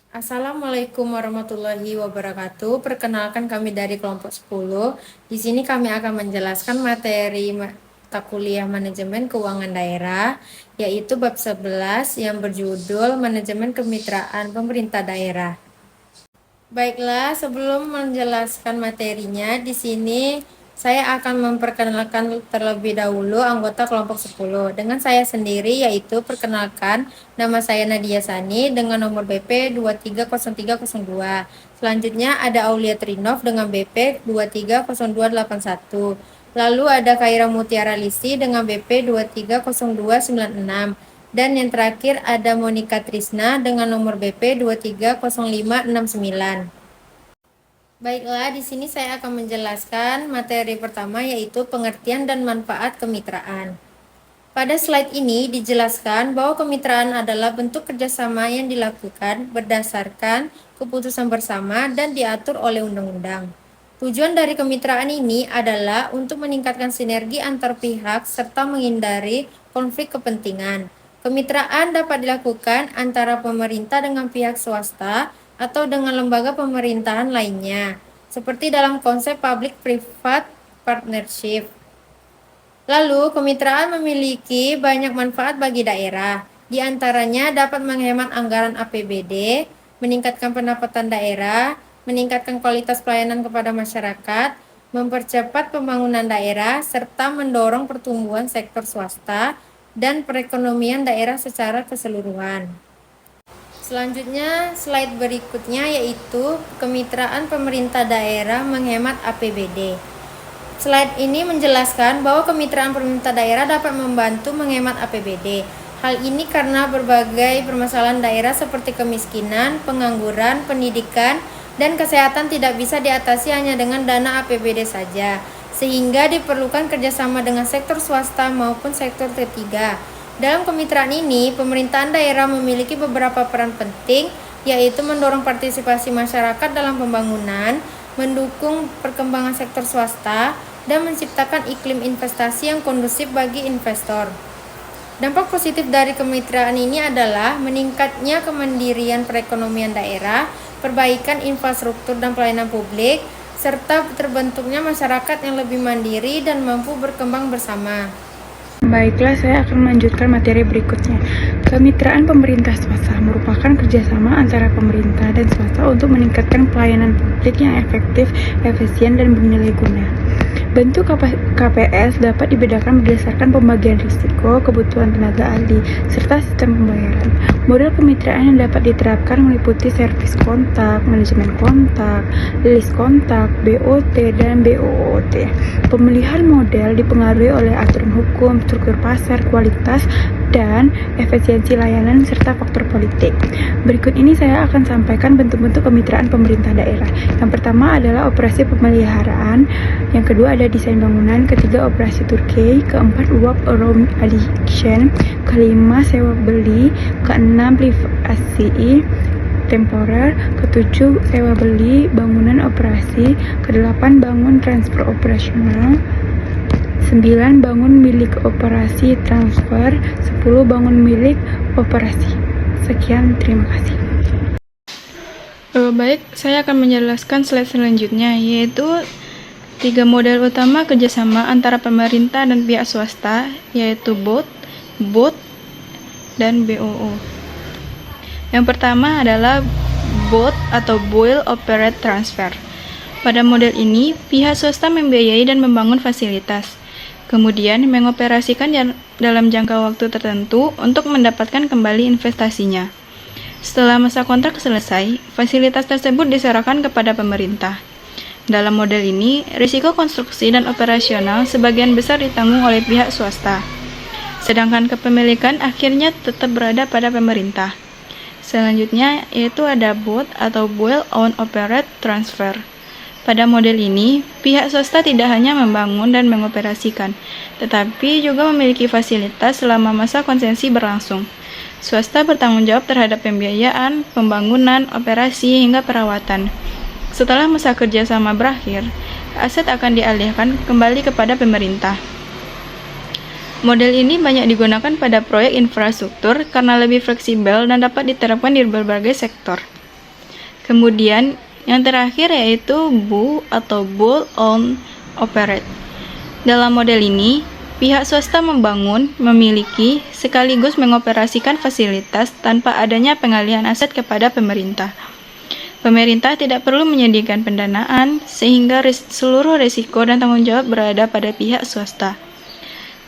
Assalamualaikum warahmatullahi wabarakatuh. Perkenalkan kami dari kelompok 10. Di sini kami akan menjelaskan materi mata kuliah manajemen keuangan daerah, yaitu bab 11 yang berjudul Manajemen Kemitraan Pemerintah Daerah. Baiklah, sebelum menjelaskan materinya, di sini saya akan memperkenalkan terlebih dahulu anggota kelompok 10 dengan saya sendiri, yaitu perkenalkan, nama saya Nadia Sani dengan nomor BP 230302. Selanjutnya ada Aulia Trinov dengan BP 230281. Lalu ada Kaira Mutiara Lisi dengan BP 230296. Dan yang terakhir ada Monica Trisna dengan nomor BP 230569. Baiklah, di sini saya akan menjelaskan materi pertama, yaitu pengertian dan manfaat kemitraan. Pada slide ini dijelaskan bahwa kemitraan adalah bentuk kerjasama yang dilakukan berdasarkan keputusan bersama dan diatur oleh undang-undang. Tujuan dari kemitraan ini adalah untuk meningkatkan sinergi antar pihak serta menghindari konflik kepentingan. Kemitraan dapat dilakukan antara pemerintah dengan pihak swasta atau dengan lembaga pemerintahan lainnya, seperti dalam konsep public-private partnership. Lalu, kemitraan memiliki banyak manfaat bagi daerah. Di antaranya dapat menghemat anggaran APBD, meningkatkan pendapatan daerah, meningkatkan kualitas pelayanan kepada masyarakat, mempercepat pembangunan daerah, serta mendorong pertumbuhan sektor swasta dan perekonomian daerah secara keseluruhan. Selanjutnya, slide berikutnya yaitu kemitraan pemerintah daerah menghemat APBD. Slide ini menjelaskan bahwa kemitraan pemerintah daerah dapat membantu menghemat APBD. Hal ini karena berbagai permasalahan daerah seperti kemiskinan, pengangguran, pendidikan, dan kesehatan tidak bisa diatasi hanya dengan dana APBD saja, sehingga diperlukan kerjasama dengan sektor swasta maupun sektor ketiga. Dalam kemitraan ini, pemerintahan daerah memiliki beberapa peran penting, yaitu mendorong partisipasi masyarakat dalam pembangunan, mendukung perkembangan sektor swasta, dan menciptakan iklim investasi yang kondusif bagi investor. Dampak positif dari kemitraan ini adalah meningkatnya kemandirian perekonomian daerah, perbaikan infrastruktur dan pelayanan publik, serta terbentuknya masyarakat yang lebih mandiri dan mampu berkembang bersama. Baiklah, saya akan melanjutkan materi berikutnya. Kemitraan pemerintah swasta merupakan kerjasama antara pemerintah dan swasta untuk meningkatkan pelayanan publik yang efektif, efisien, dan bernilai guna. Bentuk KPS dapat dibedakan berdasarkan pembagian risiko, kebutuhan tenaga ahli, serta sistem pembayaran. Model kemitraan yang dapat diterapkan meliputi servis kontak, manajemen kontak, list kontak, BOT, dan BOOT. Pemilihan model dipengaruhi oleh aturan hukum, struktur pasar, kualitas, dan efisiensi layanan serta faktor politik. Berikut ini saya akan sampaikan bentuk-bentuk kemitraan pemerintah daerah. Yang pertama adalah operasi pemeliharaan, yang kedua ada desain bangunan, ketiga operasi Turkey, keempat uap allocation, kelima sewa beli, keenam privasi temporer, ketujuh sewa beli bangunan operasi, kedelapan bangun transfer operasional, 9 bangun milik operasi transfer, 10 bangun milik operasi. Sekian, terima kasih. Baik, saya akan menjelaskan slide selanjutnya, yaitu 3 model utama kerjasama antara pemerintah dan pihak swasta, yaitu BOT, dan BOO. Yang pertama adalah BOT atau Build, Operate, Transfer. Pada model ini, pihak swasta membiayai dan membangun fasilitas, kemudian mengoperasikan dalam jangka waktu tertentu untuk mendapatkan kembali investasinya. Setelah masa kontrak selesai, fasilitas tersebut diserahkan kepada pemerintah. Dalam model ini, risiko konstruksi dan operasional sebagian besar ditanggung oleh pihak swasta, sedangkan kepemilikan akhirnya tetap berada pada pemerintah. Selanjutnya, yaitu ada BOT atau Build, Own, Operate, Transfer. Pada model ini, pihak swasta tidak hanya membangun dan mengoperasikan, tetapi juga memiliki fasilitas selama masa konsesi berlangsung. Swasta bertanggung jawab terhadap pembiayaan, pembangunan, operasi, hingga perawatan. Setelah masa kerjasama berakhir, aset akan dialihkan kembali kepada pemerintah. Model ini banyak digunakan pada proyek infrastruktur karena lebih fleksibel dan dapat diterapkan di berbagai sektor. Kemudian yang terakhir yaitu BOO atau Build Own Operate. Dalam model ini, pihak swasta membangun, memiliki, sekaligus mengoperasikan fasilitas tanpa adanya pengalihan aset kepada pemerintah. Pemerintah tidak perlu menyediakan pendanaan, sehingga seluruh risiko dan tanggung jawab berada pada pihak swasta.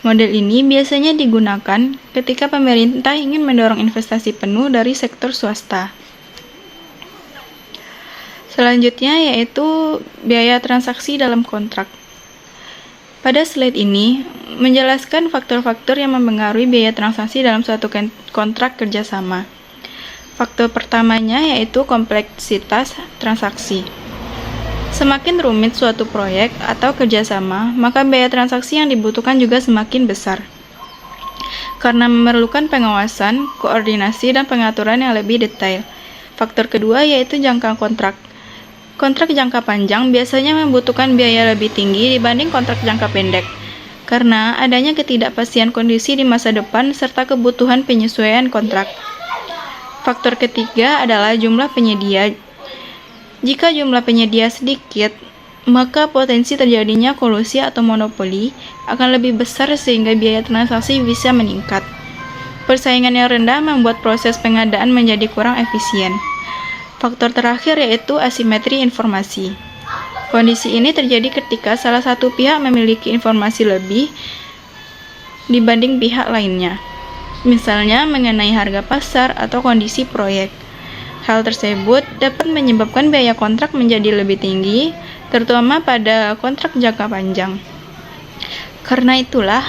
Model ini biasanya digunakan ketika pemerintah ingin mendorong investasi penuh dari sektor swasta. Selanjutnya yaitu biaya transaksi dalam kontrak. Pada slide ini menjelaskan faktor-faktor yang mempengaruhi biaya transaksi dalam suatu kontrak kerjasama. Faktor pertamanya yaitu kompleksitas transaksi. Semakin rumit suatu proyek atau kerjasama, maka biaya transaksi yang dibutuhkan juga semakin besar. Karena memerlukan pengawasan, koordinasi, dan pengaturan yang lebih detail. Faktor kedua yaitu jangka kontrak. Kontrak jangka panjang biasanya membutuhkan biaya lebih tinggi dibanding kontrak jangka pendek, karena adanya ketidakpastian kondisi di masa depan serta kebutuhan penyesuaian kontrak. Faktor ketiga adalah jumlah penyedia. Jika jumlah penyedia sedikit, maka potensi terjadinya kolusi atau monopoli akan lebih besar sehingga biaya transaksi bisa meningkat. Persaingan yang rendah membuat proses pengadaan menjadi kurang efisien. Faktor terakhir yaitu asimetri informasi. Kondisi ini terjadi ketika salah satu pihak memiliki informasi lebih dibanding pihak lainnya, misalnya mengenai harga pasar atau kondisi proyek. Hal tersebut dapat menyebabkan biaya kontrak menjadi lebih tinggi, terutama pada kontrak jangka panjang. Karena itulah,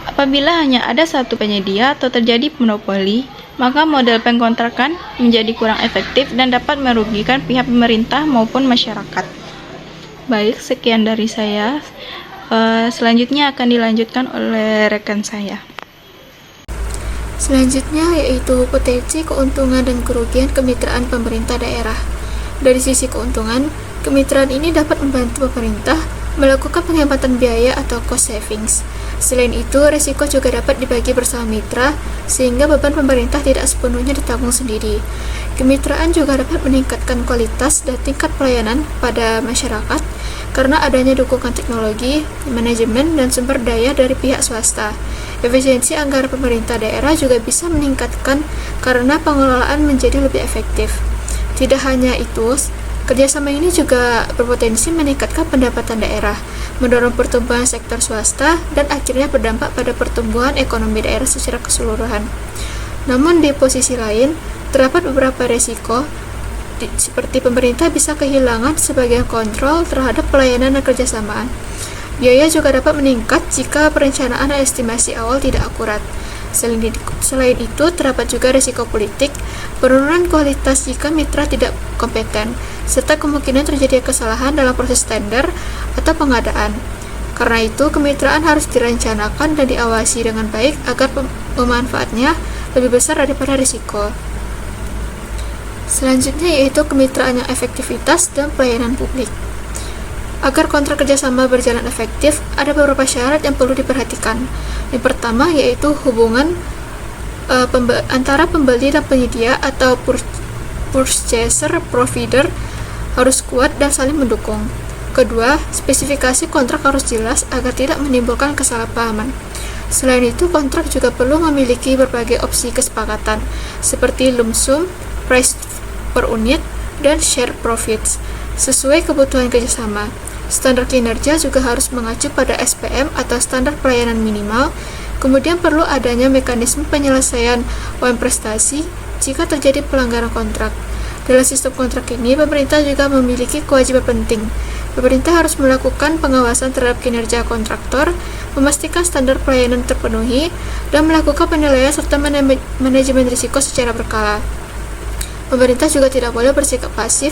apabila hanya ada satu penyedia atau terjadi monopoli, maka model pengkontrakan menjadi kurang efektif dan dapat merugikan pihak pemerintah maupun masyarakat. Baik, sekian dari saya. Selanjutnya akan dilanjutkan oleh rekan saya. Selanjutnya yaitu potensi keuntungan dan kerugian kemitraan pemerintah daerah. Dari sisi keuntungan, kemitraan ini dapat membantu pemerintah melakukan penghematan biaya atau cost savings. Selain itu, risiko juga dapat dibagi bersama mitra, sehingga beban pemerintah tidak sepenuhnya ditanggung sendiri. Kemitraan juga dapat meningkatkan kualitas dan tingkat pelayanan pada masyarakat karena adanya dukungan teknologi, manajemen, dan sumber daya dari pihak swasta. Efisiensi anggaran pemerintah daerah juga bisa meningkatkan karena pengelolaan menjadi lebih efektif. Tidak hanya itu, kerjasama ini juga berpotensi meningkatkan pendapatan daerah, mendorong pertumbuhan sektor swasta, dan akhirnya berdampak pada pertumbuhan ekonomi daerah secara keseluruhan. Namun di posisi lain, terdapat beberapa resiko, seperti pemerintah bisa kehilangan sebagian kontrol terhadap pelayanan dan kerjasamaan. Biaya juga dapat meningkat jika perencanaan dan estimasi awal tidak akurat. Selain itu, terdapat juga risiko politik, penurunan kualitas jika mitra tidak kompeten, serta kemungkinan terjadi kesalahan dalam proses tender atau pengadaan. Karena itu, kemitraan harus direncanakan dan diawasi dengan baik agar pemanfaatnya lebih besar daripada risiko. Selanjutnya yaitu kemitraan yang efektivitas dan pelayanan publik. Agar kontrak kerjasama berjalan efektif, ada beberapa syarat yang perlu diperhatikan. Yang pertama yaitu hubungan antara pembeli dan penyedia atau purchaser provider harus kuat dan saling mendukung. Kedua, spesifikasi kontrak harus jelas agar tidak menimbulkan kesalahpahaman. Selain itu, kontrak juga perlu memiliki berbagai opsi kesepakatan, seperti lump sum, price per unit, dan share profits, sesuai kebutuhan kerjasama. Standar kinerja juga harus mengacu pada SPM atau standar pelayanan minimal. Kemudian perlu adanya mekanisme penyelesaian poin prestasi jika terjadi pelanggaran kontrak. Dalam sistem kontrak ini, pemerintah juga memiliki kewajiban penting. Pemerintah harus melakukan pengawasan terhadap kinerja kontraktor, memastikan standar pelayanan terpenuhi, dan melakukan penilaian serta manajemen risiko secara berkala. Pemerintah juga tidak boleh bersikap pasif,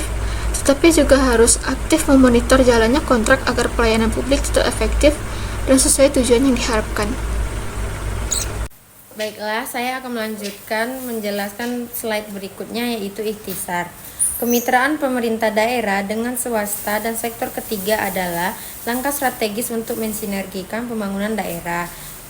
tetapi juga harus aktif memonitor jalannya kontrak agar pelayanan publik tetap efektif dan sesuai tujuan yang diharapkan. Baiklah, saya akan melanjutkan menjelaskan slide berikutnya yaitu ikhtisar. Kemitraan pemerintah daerah dengan swasta dan sektor ketiga adalah langkah strategis untuk mensinergikan pembangunan daerah.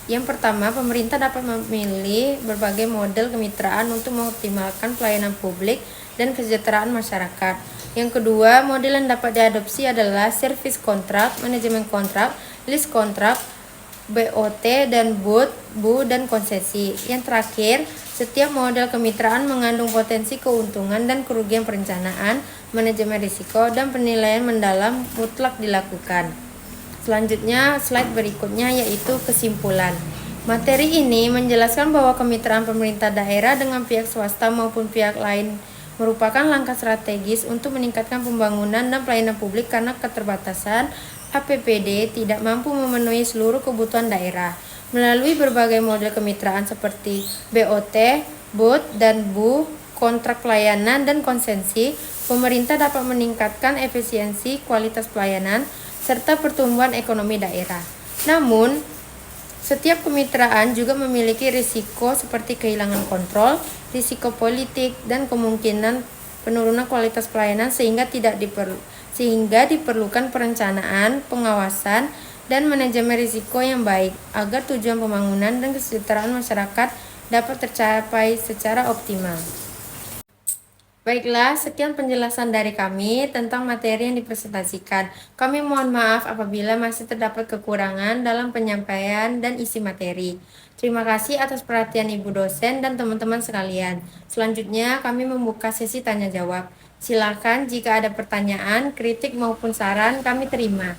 Yang pertama, pemerintah dapat memilih berbagai model kemitraan untuk mengoptimalkan pelayanan publik dan kesejahteraan masyarakat. Yang kedua, model yang dapat diadopsi adalah service kontrak, manajemen kontrak, lease kontrak, BOT, dan BOT, BU, dan konsesi. Yang terakhir, setiap model kemitraan mengandung potensi keuntungan dan kerugian perencanaan, manajemen risiko, dan penilaian mendalam mutlak dilakukan. Selanjutnya, slide berikutnya yaitu kesimpulan. Materi ini menjelaskan bahwa kemitraan pemerintah daerah dengan pihak swasta maupun pihak lain merupakan langkah strategis untuk meningkatkan pembangunan dan pelayanan publik karena keterbatasan APBD tidak mampu memenuhi seluruh kebutuhan daerah. Melalui berbagai model kemitraan seperti BOT, BOT, dan BU, kontrak pelayanan, dan konsesi, pemerintah dapat meningkatkan efisiensi, kualitas pelayanan, serta pertumbuhan ekonomi daerah. Namun, setiap kemitraan juga memiliki risiko seperti kehilangan kontrol, risiko politik, dan kemungkinan penurunan kualitas pelayanan sehingga diperlukan perencanaan, pengawasan, dan manajemen risiko yang baik agar tujuan pembangunan dan kesejahteraan masyarakat dapat tercapai secara optimal. Baiklah, sekian penjelasan dari kami tentang materi yang dipresentasikan. Kami mohon maaf apabila masih terdapat kekurangan dalam penyampaian dan isi materi. Terima kasih atas perhatian Ibu dosen dan teman-teman sekalian. Selanjutnya, kami membuka sesi tanya jawab. Silakan jika ada pertanyaan, kritik maupun saran kami terima.